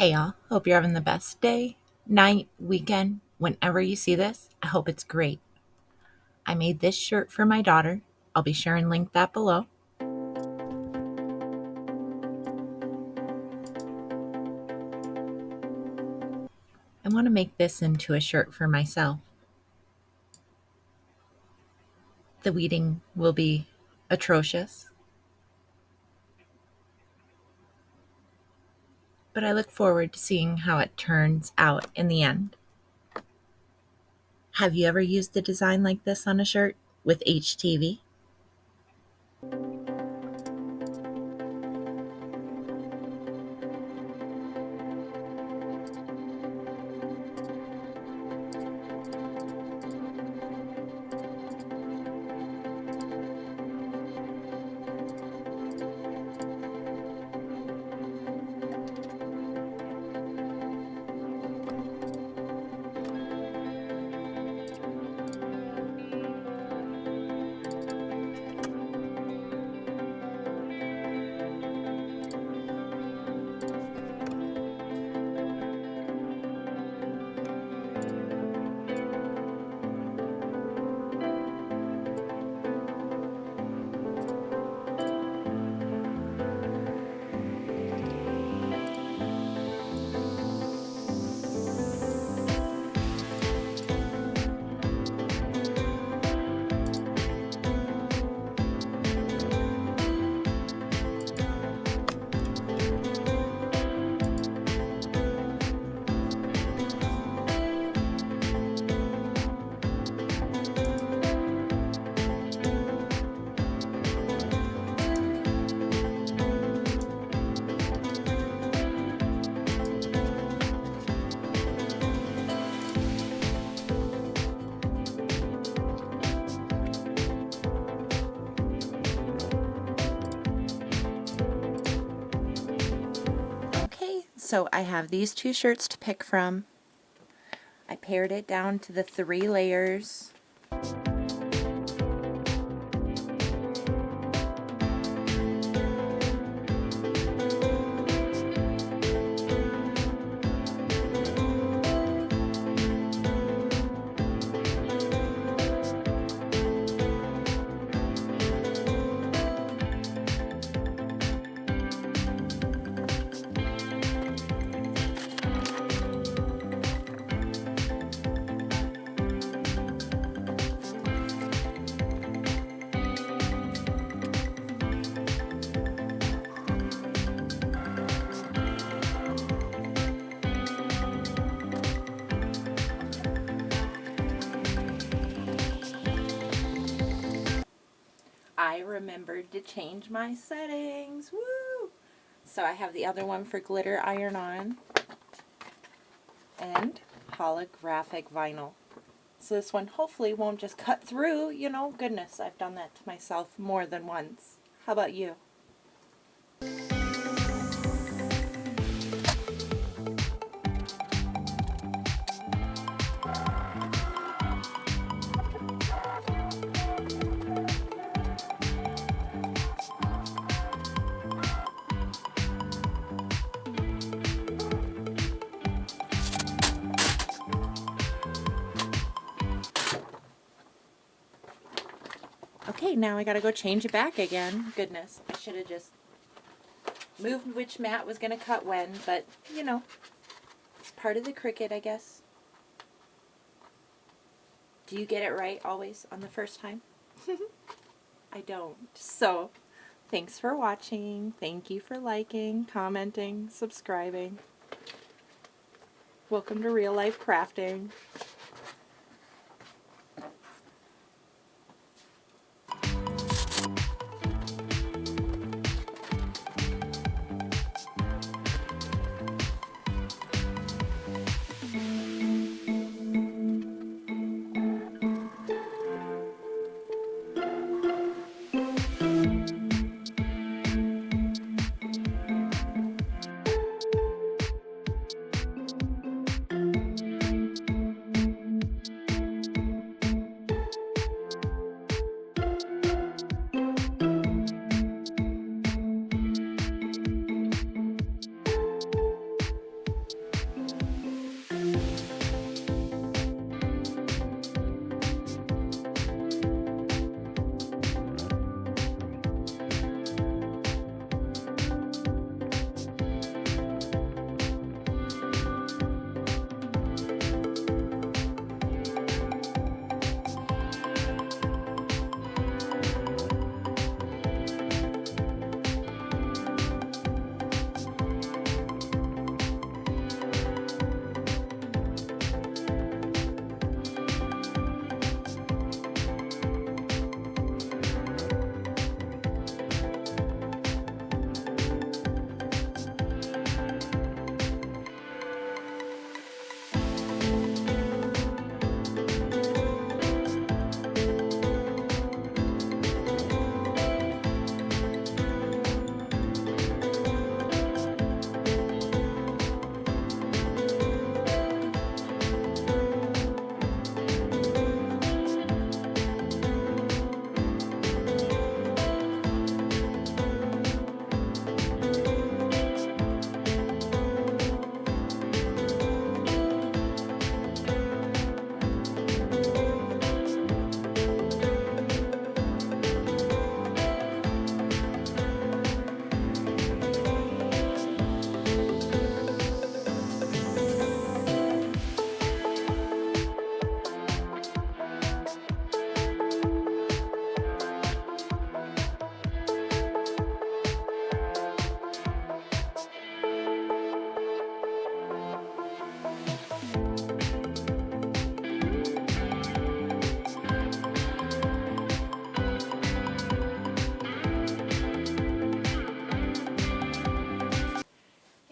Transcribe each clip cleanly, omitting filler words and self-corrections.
Hey y'all, hope you're having the best day, night, weekend, whenever you see this. I hope it's great. I made this shirt for my daughter. I'll be sure and link that below. I want to make this into a shirt for myself. The weeding will be atrocious, but I look forward to seeing how it turns out in the end. Have you ever used a design like this on a shirt with HTV? Okay, so I have these two shirts to pick from. I pared it down to the 3 layers. I remembered to change my settings. Woo! So I have the other one for glitter iron-on and holographic vinyl. So this one hopefully won't just cut through, you know. Goodness, I've done that to myself more than once. How about you? Okay, now I gotta go change it back again. Goodness, I should have just moved which mat was gonna cut when, but you know, it's part of the Cricut, I guess. Do you get it right always on the first time? I don't. So, thanks for watching. Thank you for liking, commenting, subscribing. Welcome to real life crafting.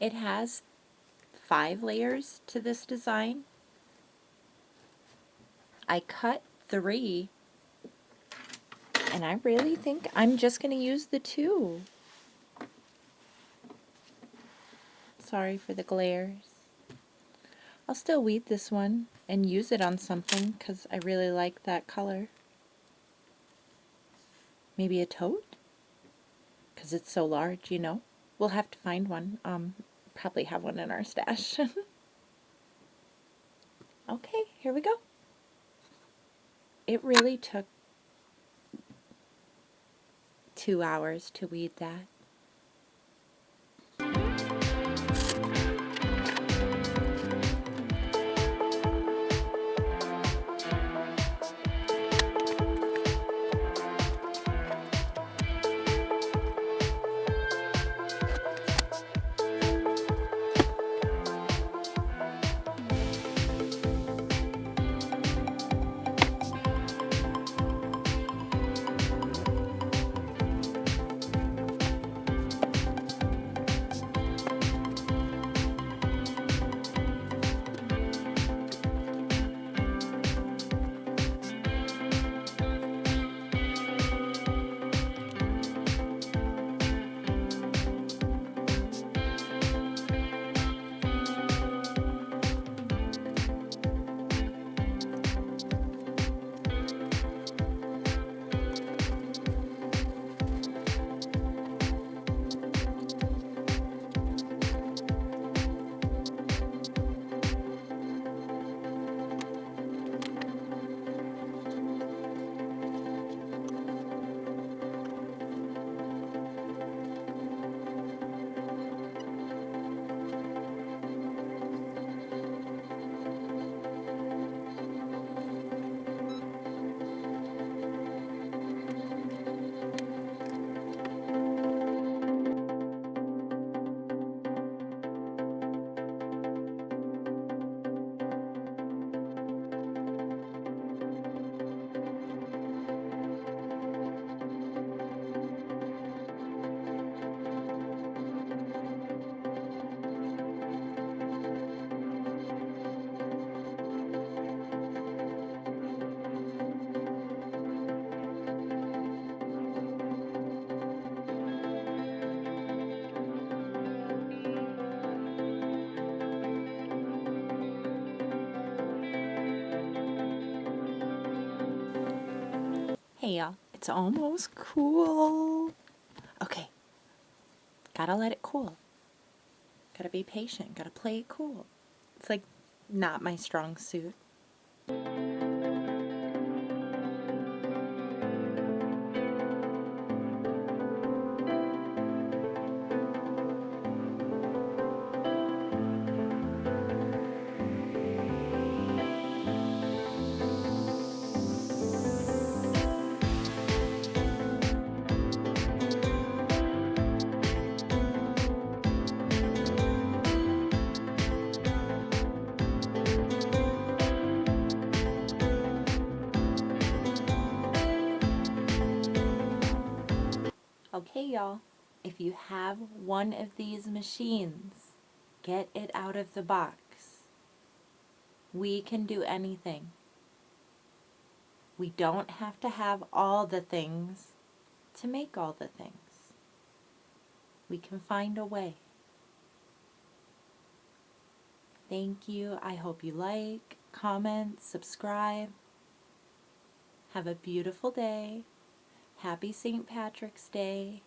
it has 5 layers to this design. I cut 3, and I really think I'm just going to use the 2. Sorry for the glares. I'll still weed this one and use it on something because I really like that color. Maybe a tote? Because it's so large, you know. We'll have to find one. Probably have one in our stash. Okay, here we go. It really took 2 hours to weed that. Hey y'all, it's almost cool. Okay, gotta let it cool. Gotta be patient, gotta play it cool. It's like not my strong suit. Okay, y'all, if you have one of these machines, get it out of the box. We can do anything. We don't have to have all the things to make all the things. We can find a way. Thank you. I hope you like, comment, subscribe. Have a beautiful day. Happy St. Patrick's Day.